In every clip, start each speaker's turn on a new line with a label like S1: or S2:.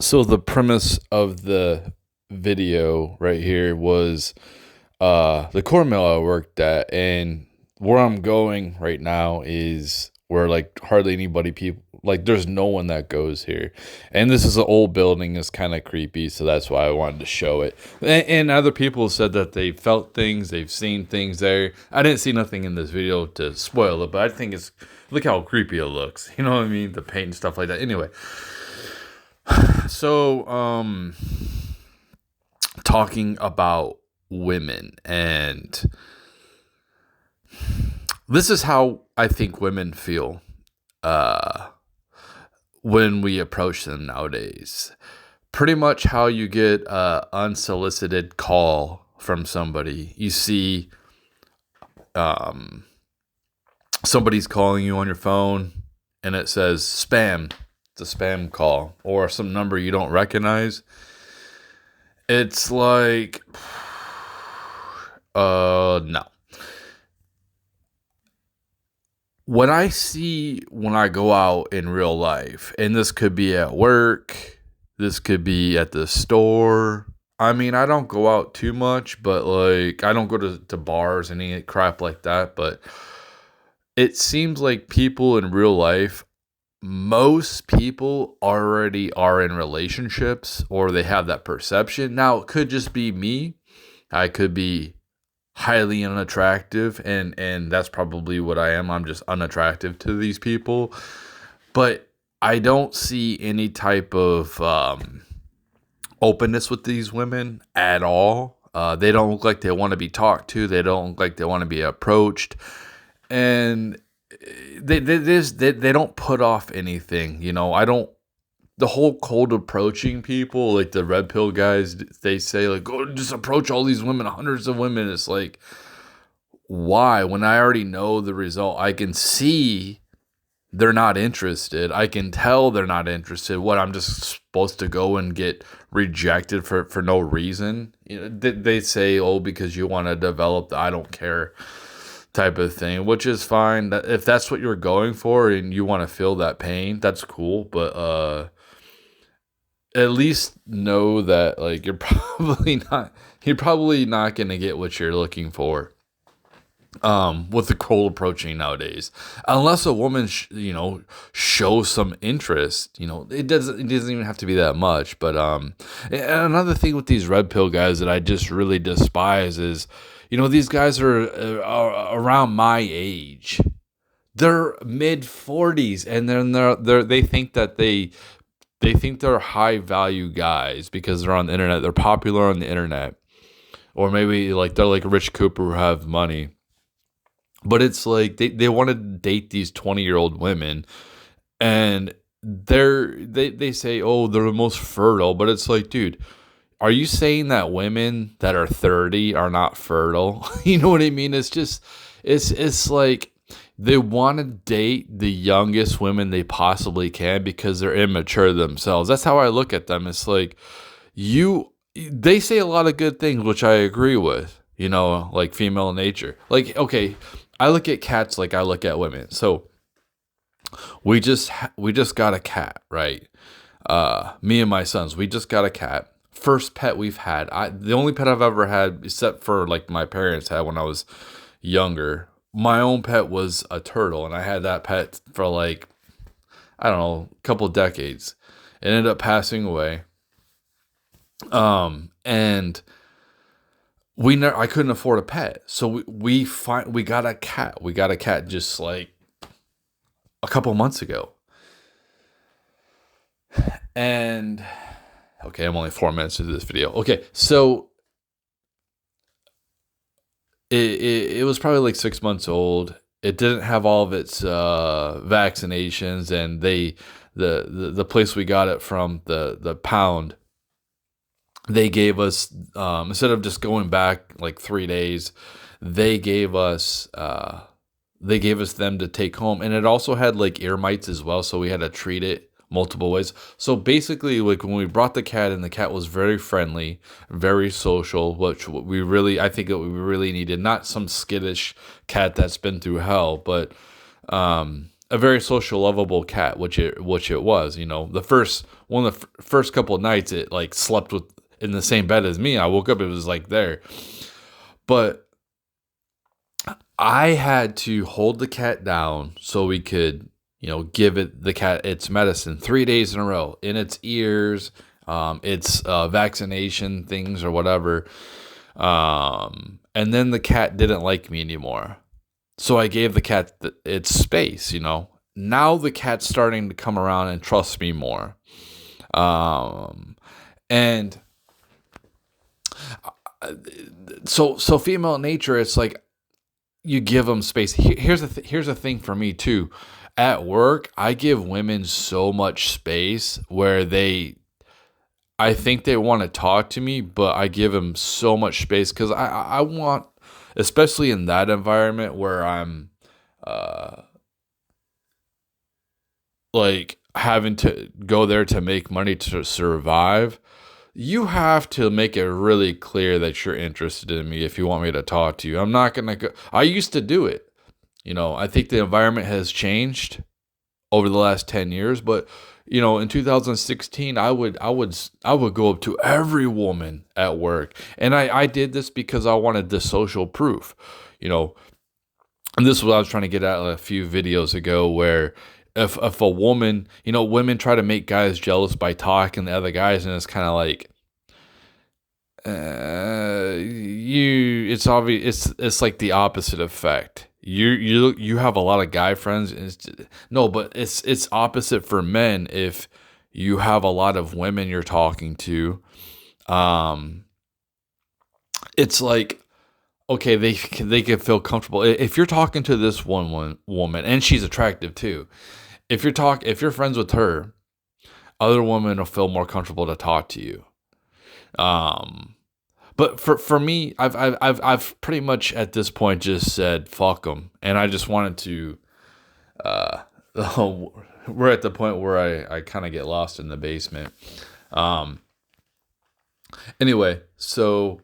S1: So the premise of the video right here was the core mill I worked at, and where I'm going right now is where like hardly anybody people like there's no one that goes here. And this is an old building, it's kind of creepy, so that's why I wanted to show it. And other people said that they felt things, they've seen things there. I didn't see nothing in this video to spoil it, but I think it's look how creepy it looks. You know what I mean? The paint and stuff like that. Anyway, so talking about women, and this is how I think women feel uh when we approach them nowadays. Pretty much how you get a unsolicited call from somebody. You see um somebody's calling you on your phone and it says spam. It's a spam call or some number you don't recognize. It's like no. When I go out in real life, and this could be at work, this could be at the store. I mean, I don't go out too much, but like I don't go to bars and any crap like that. But it seems like people in real life, most people already are in relationships or they have that perception. Now, it could just be me. I could be highly unattractive, and that's probably what I am. I'm just unattractive to these people, but I don't see any type of openness with these women at all. They don't look like they want to be talked to. They don't look like they want to be approached, and they don't put off anything. You know, I don't. The whole cold approaching people, like the red pill guys, they say like, "Go just approach all these women, hundreds of women." It's like, why? When I already know the result, I can see they're not interested. I can tell they're not interested. What, I'm just supposed to go and get rejected for no reason? You know, they say, "Oh, because you want to develop the I don't care type of thing," which is fine. If that's what you're going for and you want to feel that pain, that's cool. But at least know that like you're probably not going to get what you're looking for with the cold approaching nowadays, unless a woman shows some interest. It doesn't even have to be that much. But and another thing with these red pill guys that I just really despise is, these guys are around my age. They're mid 40s, and then they think that they think they're high value guys because they're on the internet. They're popular on the internet. Or maybe like they're like Rich Cooper who have money. But it's like they want to date these 20-year-old women, and they say, "Oh, they're the most fertile." But it's like, dude, are you saying that women that are 30 are not fertile? You know what I mean? It's just it's like they want to date the youngest women they possibly can because they're immature themselves. That's how I look at them. It's like they say a lot of good things, which I agree with, like female nature. Like, okay, I look at cats like I look at women. So we just got a cat, right? Me and my sons, we just got a cat. First pet we've had. The only pet I've ever had, except for like my parents had when I was younger. My own pet was a turtle, and I had that pet for like, I don't know, a couple of decades. It ended up passing away. And I couldn't afford a pet, so we got a cat. We got a cat just like a couple months ago. And okay, I'm only 4 minutes into this video. Okay, so it was probably like 6 months old. It didn't have all of its vaccinations, and the place we got it from, the pound, they gave us, instead of just going back like 3 days, they gave us them to take home, and it also had like ear mites as well, so we had to treat it multiple ways. So basically, like when we brought the cat in, the cat was very friendly, very social, which I think that we really needed. Not some skittish cat that's been through hell, but a very social, lovable cat, which it was. The first one of the first couple of nights, it like slept with in the same bed as me. I woke up, it was like there, but I had to hold the cat down so we could, give the cat its medicine 3 days in a row in its ears, its vaccination things or whatever. And then the cat didn't like me anymore. So I gave the cat its space, Now the cat's starting to come around and trust me more. And so female nature, it's like you give them space. Here's the thing for me too. At work, I give women so much space where I think they want to talk to me, but I give them so much space because I want, especially in that environment where I'm like having to go there to make money to survive. You have to make it really clear that you're interested in me if you want me to talk to you. I'm not going to go. I used to do it. I think the environment has changed over the last 10 years, but in 2016, I would go up to every woman at work. And I did this because I wanted the social proof, and this is what I was trying to get at a few videos ago, where if a woman, women try to make guys jealous by talking to other guys, and it's kind of like, it's obvious, it's like the opposite effect. You have a lot of guy friends. No, but it's opposite for men. If you have a lot of women you're talking to, it's like, okay, they can feel comfortable. If you're talking to this one woman, and she's attractive too, if you're friends with her, other women will feel more comfortable to talk to you. But for me, I've pretty much at this point just said fuck them, and I just wanted to. We're at the point where I kind of get lost in the basement. Anyway, so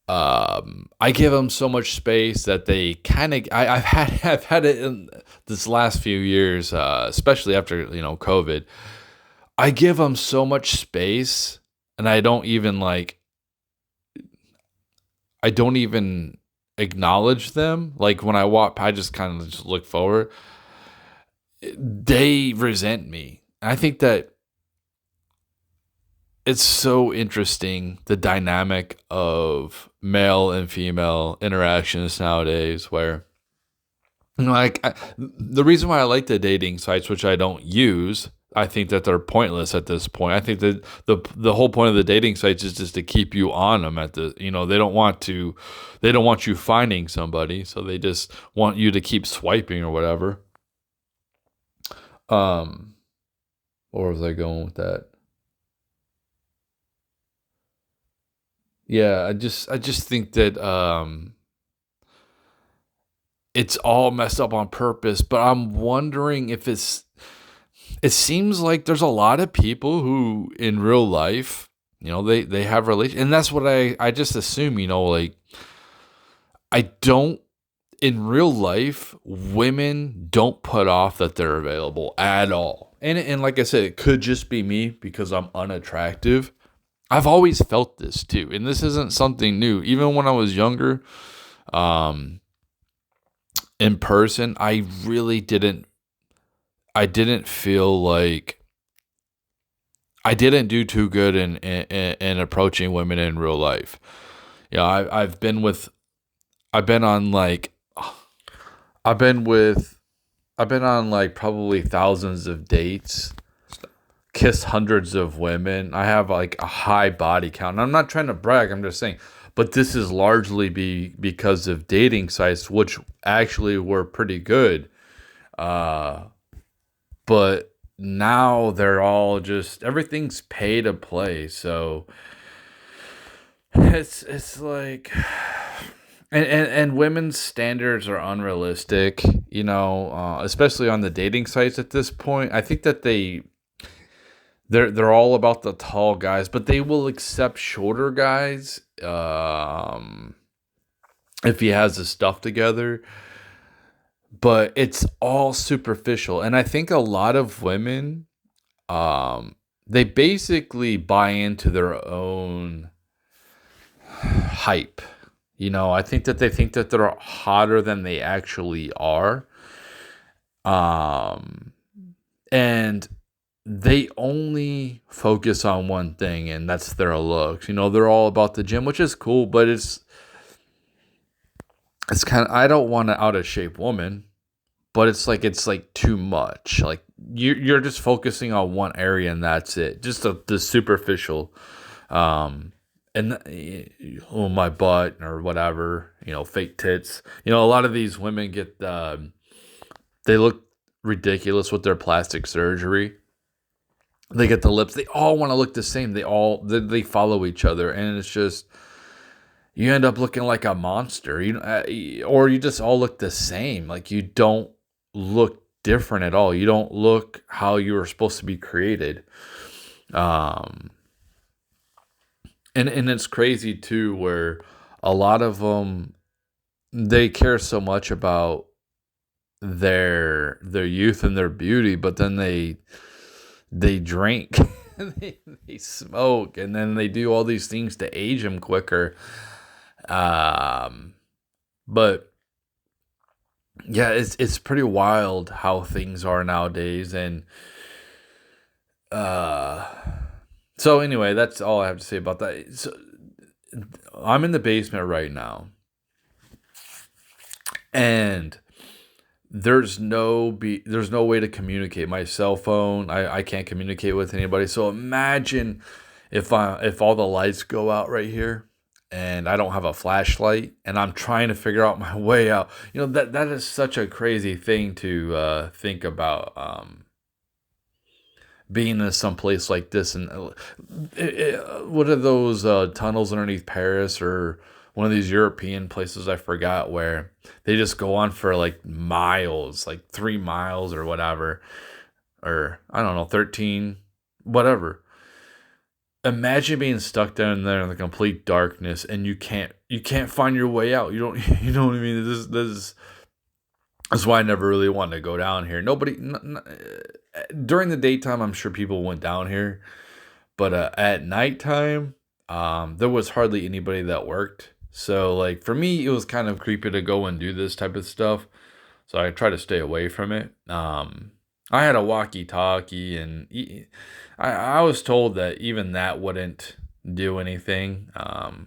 S1: I give them so much space that they kind of. I've had it in this last few years, especially after COVID. I give them so much space, and I don't even acknowledge them. Like when I walk, I just kind of just look forward. They resent me. I think that it's so interesting, the dynamic of male and female interactions nowadays, where the reason why I like the dating sites, which I don't use, I think that they're pointless at this point. I think that the whole point of the dating sites is just to keep you on them they don't want you finding somebody, so they just want you to keep swiping or whatever. Where was I going with that? Yeah, I just think that it's all messed up on purpose, but I'm wondering if it seems like there's a lot of people who in real life, they have relations, and that's what I just assume, I don't, in real life, women don't put off that they're available at all. And like I said, it could just be me because I'm unattractive. I've always felt this too, and this isn't something new. Even when I was younger, in person, I didn't feel like I didn't do too good in approaching women in real life. I've been on like probably thousands of dates, kissed hundreds of women. I have like a high body count. And I'm not trying to brag, I'm just saying. But this is largely because of dating sites, which actually were pretty good. But now they're all just, everything's pay to play. So it's like, and women's standards are unrealistic, especially on the dating sites at this point. I think that they're all about the tall guys, but they will accept shorter guys if he has his stuff together. but it's all superficial. And I think a lot of women, they basically buy into their own hype. I think that they think that they're hotter than they actually are. Um, and they only focus on one thing, and that's their looks. They're all about the gym, which is cool, but it's kind of, I don't want an out of shape woman, but it's like too much. Like you're just focusing on one area and that's it. Just the superficial, and oh, my butt or whatever. Fake tits. A lot of these women get they look ridiculous with their plastic surgery. They get the lips. They all want to look the same. They follow each other, and it's just you end up looking like a monster. Or you just all look the same. Like you don't look different at all. You don't look how you were supposed to be created. Um, and it's crazy too, where a lot of them they care so much about their youth and their beauty, but then they drink, and they smoke, and then they do all these things to age them quicker. Um, but yeah, it's pretty wild how things are nowadays, and uh, so anyway, that's all I have to say about that. So I'm in the basement right now, and there's no way to communicate. My cell phone, I can't communicate with anybody. So imagine if all the lights go out right here and I don't have a flashlight and I'm trying to figure out my way out. That is such a crazy thing to think about, being in some place like this. And what are those tunnels underneath Paris, or one of these European places, I forgot, where they just go on for like miles, like 3 miles or whatever, or I don't know, 13, whatever. Imagine being stuck down there in the complete darkness, and you can't find your way out. You don't, you know what I mean? That's why I never really wanted to go down here. During the daytime, I'm sure people went down here, but at nighttime, there was hardly anybody that worked. So, like, for me, it was kind of creepy to go and do this type of stuff. So I try to stay away from it. I had a walkie-talkie, and I was told that even that wouldn't do anything. But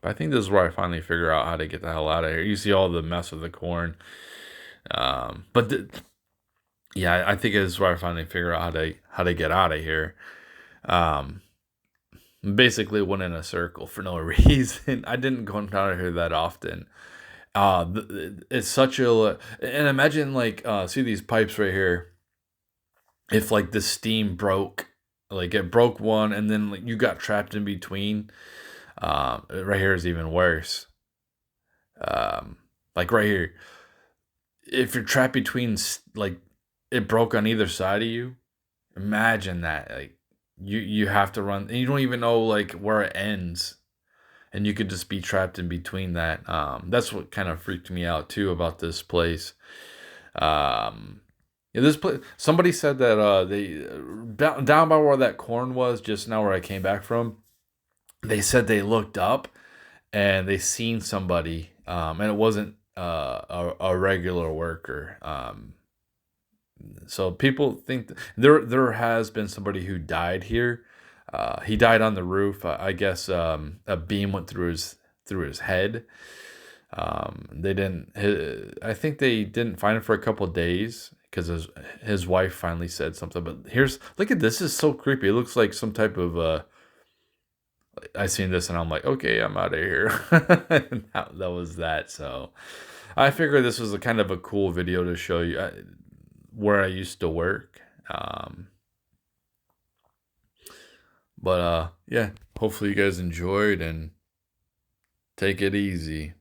S1: I think this is where I finally figure out how to get the hell out of here. You see all the mess with the corn. But yeah, I think this is where I finally figure out how to get out of here. Um, Basically went in a circle for no reason. I didn't go down here that often. It's such a, and imagine, like, see these pipes right here. If like the steam broke, like it broke one, and then like you got trapped in between. Right here is even worse. Um, like right here, if you're trapped between, like, it broke on either side of you. Imagine that, like, you have to run, and you don't even know like where it ends, and you could just be trapped in between that. That's what kind of freaked me out too about this place. Um, yeah, this place. Somebody said that they down by where that corn was just now, where I came back from. They said they looked up and they seen somebody, and it wasn't a regular worker. So people think there has been somebody who died here. He died on the roof. I guess a beam went through his head. They didn't. I think they didn't find him for a couple of days because his wife finally said something. But look at this. This is so creepy. It looks like some type of. I seen this and I'm like, okay, I'm out of here. That was that. So I figured this was a kind of a cool video to show you where I used to work. But yeah, hopefully you guys enjoyed, and take it easy.